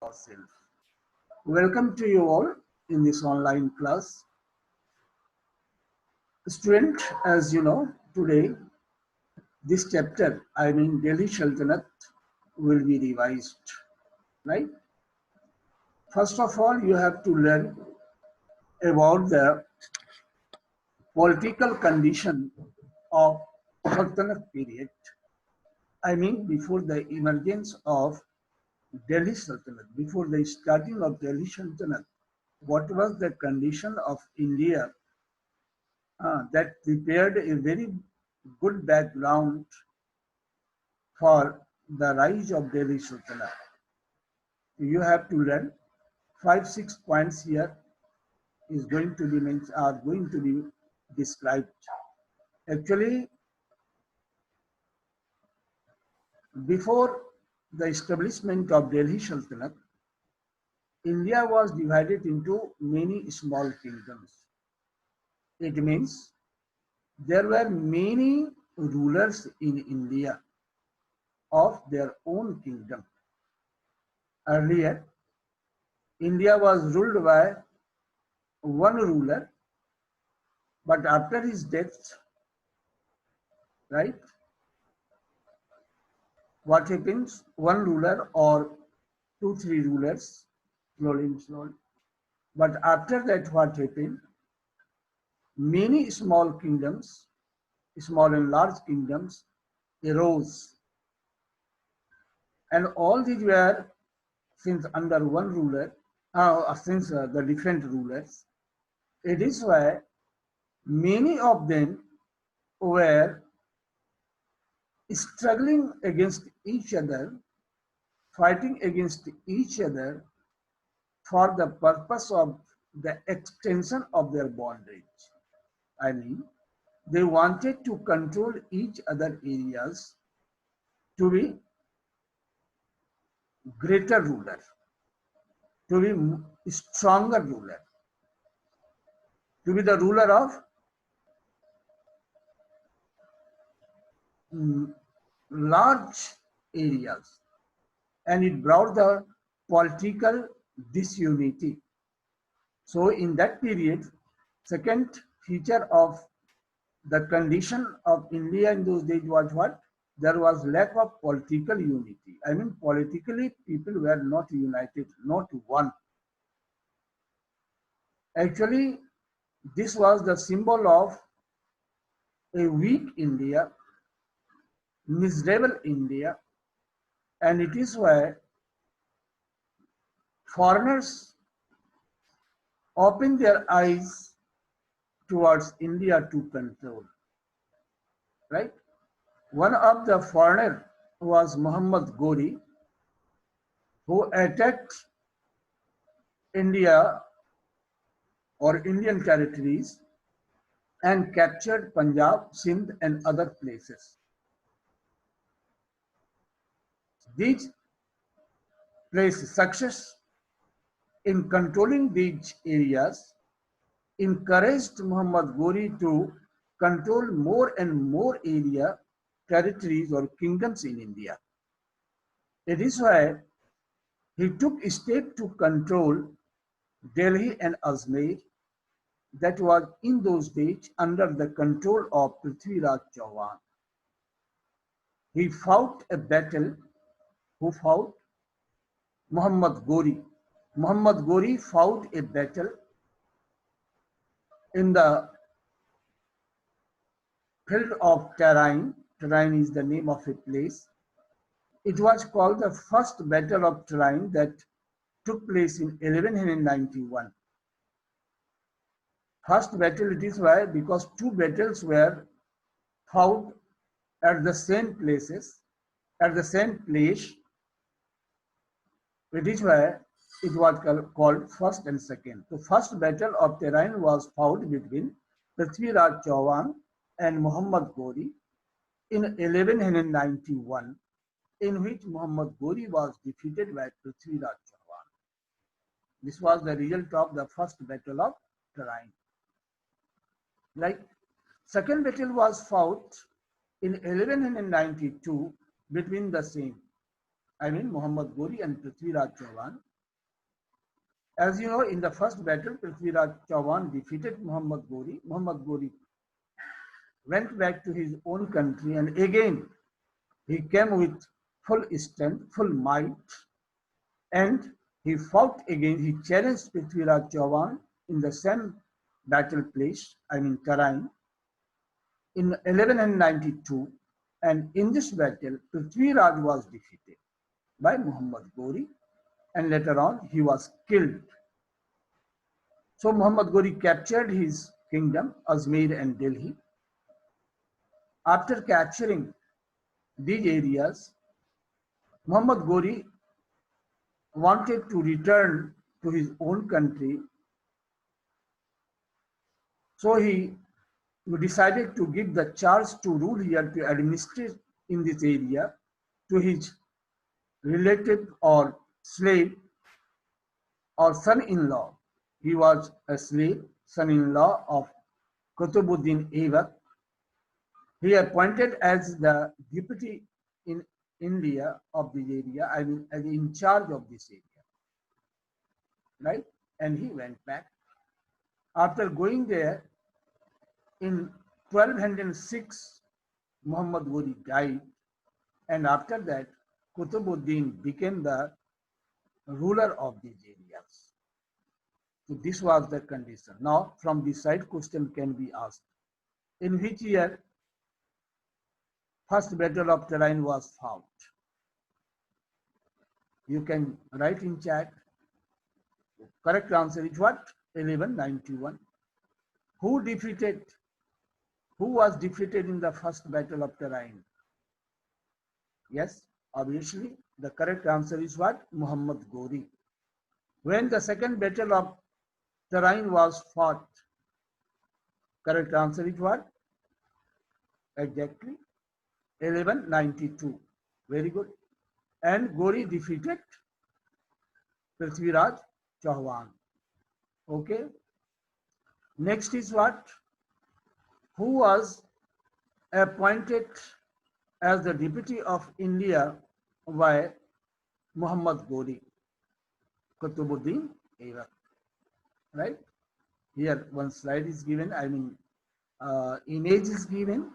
ourselves. Welcome to you all in this online class. Student, as you know, today this chapter, Delhi Sultanate, will be revised, right? First of all, you have to learn about the political condition of Sultanate period. Before the emergence of Delhi Sultanate, before the starting of Delhi Sultanate, what was the condition of India that prepared a very good background for the rise of Delhi Sultanate. You have to learn 5-6 points here is going to be are going to be described. Actually, before the establishment of Delhi Sultanate, India was divided into many small kingdoms. It means there were many rulers in India of their own kingdom. Earlier, India was ruled by one ruler, but after his death, right, what happens? One ruler or 2-3 rulers, slowly. But after that, what happened? Many small kingdoms, small and large kingdoms arose. And all these were since under one ruler, since the different rulers. It is why many of them were struggling against each other, fighting against each other for the purpose of the extension of their bondage. They wanted to control each other areas to be greater ruler, to be stronger ruler, to be the ruler of large areas, and it brought the political disunity. So in that period, second feature of the condition of India in those days was what? There was lack of political unity. Politically, people were not united, not one. Actually, this was the symbol of a weak India, miserable India, and it is why foreigners opened their eyes towards India to control, right? One of the foreigner was Muhammad Ghori, who attacked India or Indian territories and captured Punjab, Sindh and other places. These places, success in controlling these areas encouraged Muhammad Ghori to control more and more area, territories or kingdoms in India. It is why he took a step to control Delhi and Ajmer, that was in those days under the control of Prithviraj Chauhan. He fought a battle. Who fought? Muhammad Ghori. Muhammad Ghori fought a battle in the field of Tarain. Tarain is the name of a place. It was called the first battle of Tarain that took place in 1191. First battle it is why? Because two battles were fought at the same places, at the same place. It is why it was called first and second. The first battle of Tarain was fought between Prithviraj Chauhan and Muhammad Ghori in 1191, in which Muhammad Ghori was defeated by Prithviraj Chauhan. This was the result of the first battle of Tarain. Like second battle was fought in 1192 between the same, Muhammad Ghori and Prithviraj Chauhan. As you know, in the first battle, Prithviraj Chauhan defeated Muhammad Ghori. Muhammad Ghori went back to his own country, and again he came with full strength, full might, and he fought again. He challenged Prithviraj Chauhan in the same battle place, I mean Tarain, in 1192. And in this battle, Prithviraj was defeated by Muhammad Ghori, and later on he was killed. So Muhammad Ghori captured his kingdom, Ajmer and Delhi. After capturing these areas, Muhammad Ghori wanted to return to his own country. So he decided to give the charge to rule here, to administer in this area, to his relative or slave or son-in-law. He was a slave, son-in-law of Qutbuddin Aibak. He appointed as the deputy in India of this area, I mean, as in charge of this area, right? And he went back. After going there, in 1206, Muhammad Ghori died, and after that, Qutbuddin became the ruler of these areas. So this was the condition. Now, from this side, question can be asked: in which year first battle of Tarain was fought? You can write in chat. Correct answer is what? 1191. Who defeated? Who was defeated in the first battle of Tarain? Yes, obviously, the correct answer is what? Muhammad Ghori. When the second battle of Tarain was fought, correct answer is what? Exactly, 1192. Very good. And Ghori defeated Prithviraj Chauhan. Okay. Next is what? Who was appointed as the deputy of India by Muhammad Ghori? Qutbuddin Aibak. Right? Here one slide is given, I mean image is given,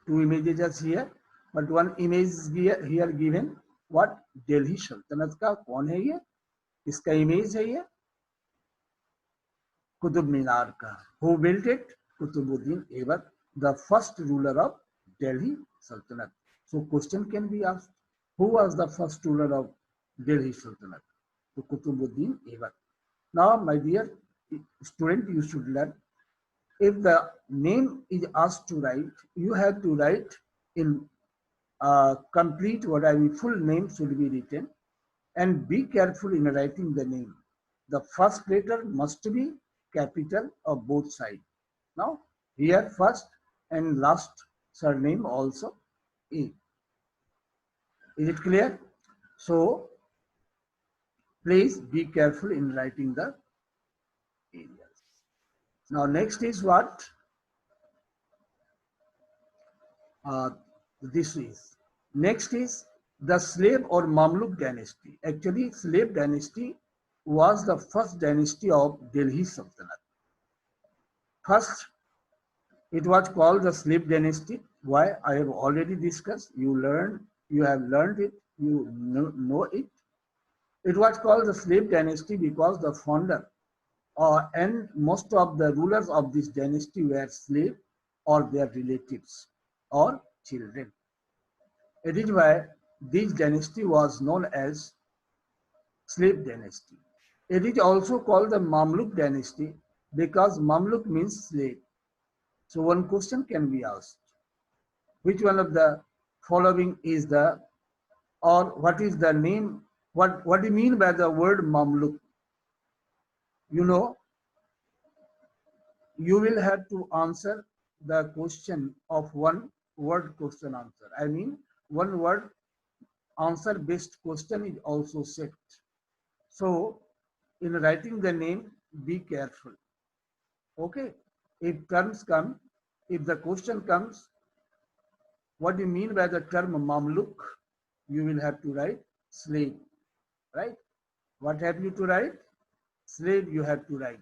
two images are here, but one image is here given. What? Delhi Sultanate का कौन है ये? इसका image है ये Qutub Minar का. Who built it? Qutbuddin Aibak, the first ruler of Delhi Sultanate. So question can be asked: who was the first ruler of Delhi Sultanate? So Qutbuddin Aibak. Now, my dear student, you should learn, if the name is asked to write, you have to write in complete, what I mean, full name should be written, and be careful in writing the name. The first letter must be capital of both sides. Now, here first and last surname also A. Is it clear? So, please be careful in writing the areas. Now, next is what? This is. Next is the slave or Mamluk dynasty. Actually, slave dynasty was the first dynasty of Delhi Sultanate. First, it was called the slave dynasty. Why? I have already discussed. You have learned it. You know it. It was called the slave dynasty because the founder and most of the rulers of this dynasty were slaves or their relatives or children. It is why this dynasty was known as slave dynasty. It is also called the Mamluk dynasty because Mamluk means slave. So one question can be asked: which one of the following is the, or what is the name? What do you mean by the word Mamluk? You know, you will have to answer the question of one word question answer. I mean, one word answer based question is also set. So, in writing the name, be careful. Okay, if terms come, if the question comes, what do you mean by the term Mamluk? You will have to write slave, right? What have you to write? slave you have to write.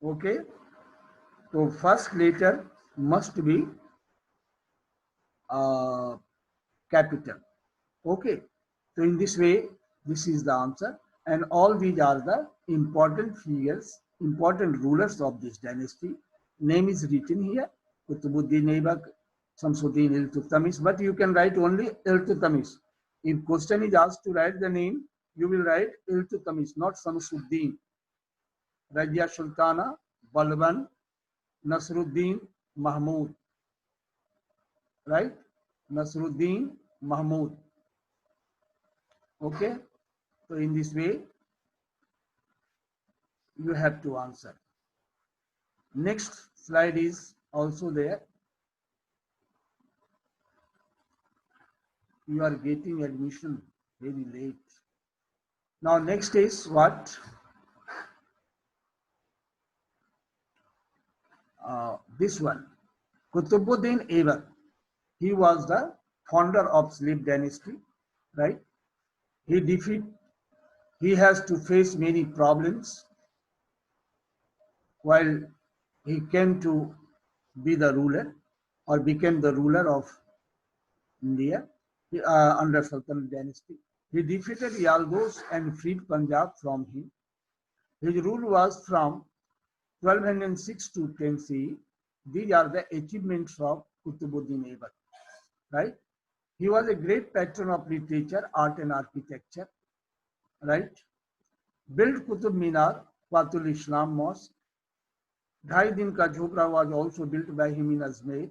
Okay, so first letter must be capital. Okay, so in this way, this is the answer, and all these are the important figures, important rulers of this dynasty. Name is written here: Qutbuddin Aibak, Shamsuddin Iltutmish, but you can write only Iltutmish. If question is asked to write the name, you will write Iltutmish, not Shamsuddin. Razia Sultana, Balban, Nasruddin Mahmud, right? Nasruddin Mahmud. Okay, so in this way, you have to answer. Next slide is also there. You are getting admission very late. Now next is what? This one. Qutbuddin Aibak. He was the founder of slave dynasty, right? He has to face many problems while he came to be the ruler or became the ruler of India under Sultanate dynasty. He defeated Yalgos and freed Punjab from him. His rule was from 1206 to 10 CE. These are the achievements of Qutbuddin Aibak, right? He was a great patron of literature, art and architecture, right? Built Qutub Minar, Fatul Islam Mosque. Dhai Din Ka Jhopra was also built by him in Ajmer.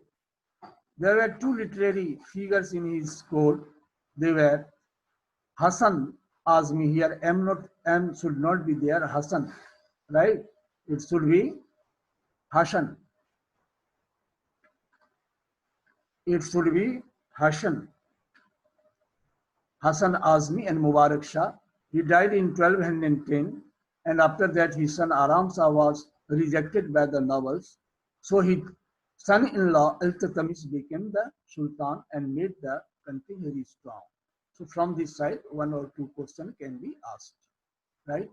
There were two literary figures in his court. They were Hassan Azmi. Here M should not be there, Hassan, right? It should be Hassan. It should be Hassan. Hassan Azmi and Mubarak Shah. He died in 1210, and after that his son Aram Shah was rejected by the nobles. So his son-in-law Iltutmish became the Sultan and made the country very strong. So from this side, one or two questions can be asked, right?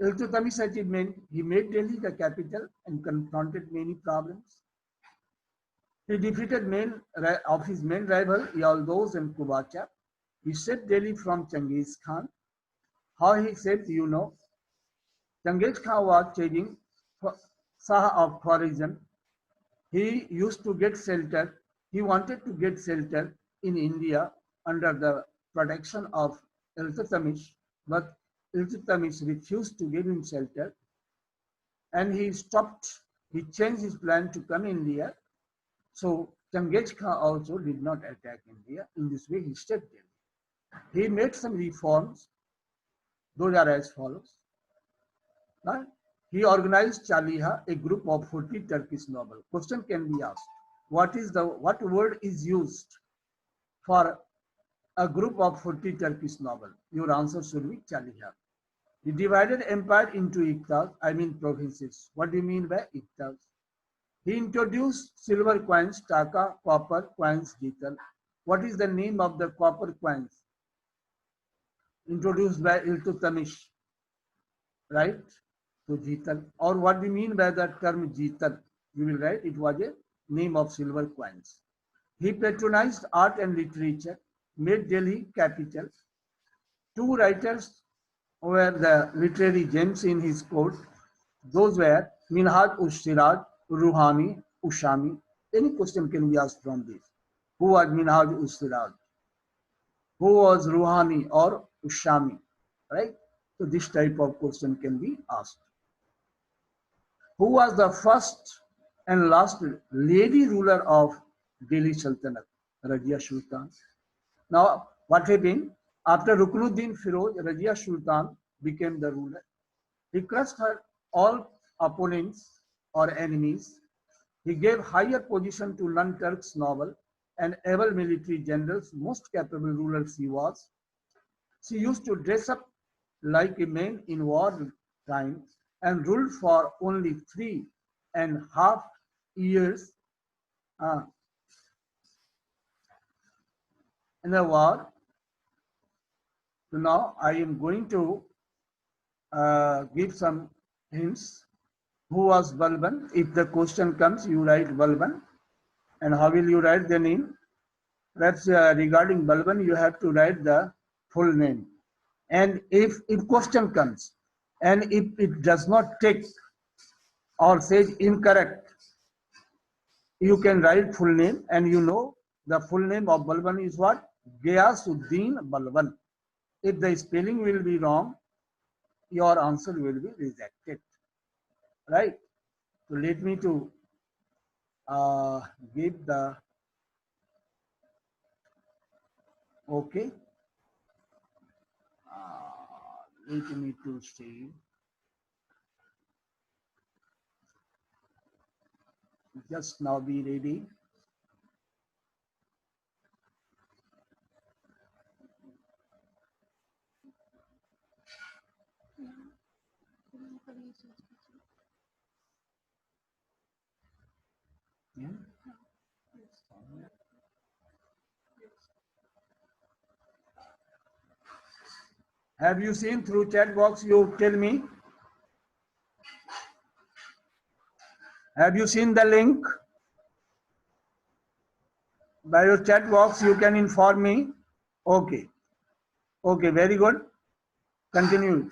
Iltutmish achievement: he made Delhi the capital and confronted many problems. He defeated his main rival Yaldos and Kubacha. He saved Delhi from Genghis Khan. How he saved, you know. Genghis Khan was chasing Shah of Khwarizm. He used to get shelter. He wanted to get shelter in India under the protection of Iltutmish, but Iltutmish refused to give him shelter, and he stopped. He changed his plan to come India. So Genghis Khan also did not attack India. In this way, he stepped in. He made some reforms. Those are as follows. He organized Chaliha, a group of 40 Turkish nobles. Question can be asked: what word is used for a group of 40 Turkish nobles? Your answer should be Chaliha. He divided empire into iqtas, I mean provinces. What do you mean by iqtas? He introduced silver coins, taka, copper coins, jital. What is the name of the copper coins introduced by Iltutmish? Right? So jital. Or what do you mean by the term jital? You will write it was a name of silver coins. He patronized art and literature, made Delhi capital. Two writers were the literary gems in his court. Those were Minhaj Siraj, Ruhani, Ushami. Any question can be asked from this. Who was Minhaj Siraj? Who was Ruhani or Ushami? Right? So this type of question can be asked. Who was the first and last lady ruler of Delhi Sultanate? Razia Sultan. Now, what happened? After Ruknuddin Firoz, Razia Sultan became the ruler. He crushed her all opponents or enemies. He gave higher position to non-Turks noble and able military generals, most capable ruler she was. She used to dress up like a man in war time and ruled for only 3.5 years in a war. So now I am going to give some hints. Who was Balban? If the question comes, you write Balban. And how will you write the name? That's regarding Balban, you have to write the full name. And if question comes, and if it does not take or says incorrect, you can write full name, and you know the full name of Balban is what? Ghiyasuddin Balban. If the spelling will be wrong, your answer will be rejected. Right? So let me to give the okay. Let me to say just now be ready. Yeah. Have you seen through chat box? You tell me. Have you seen the link? By your chat box, you can inform me. Okay. Okay, very good. Continue.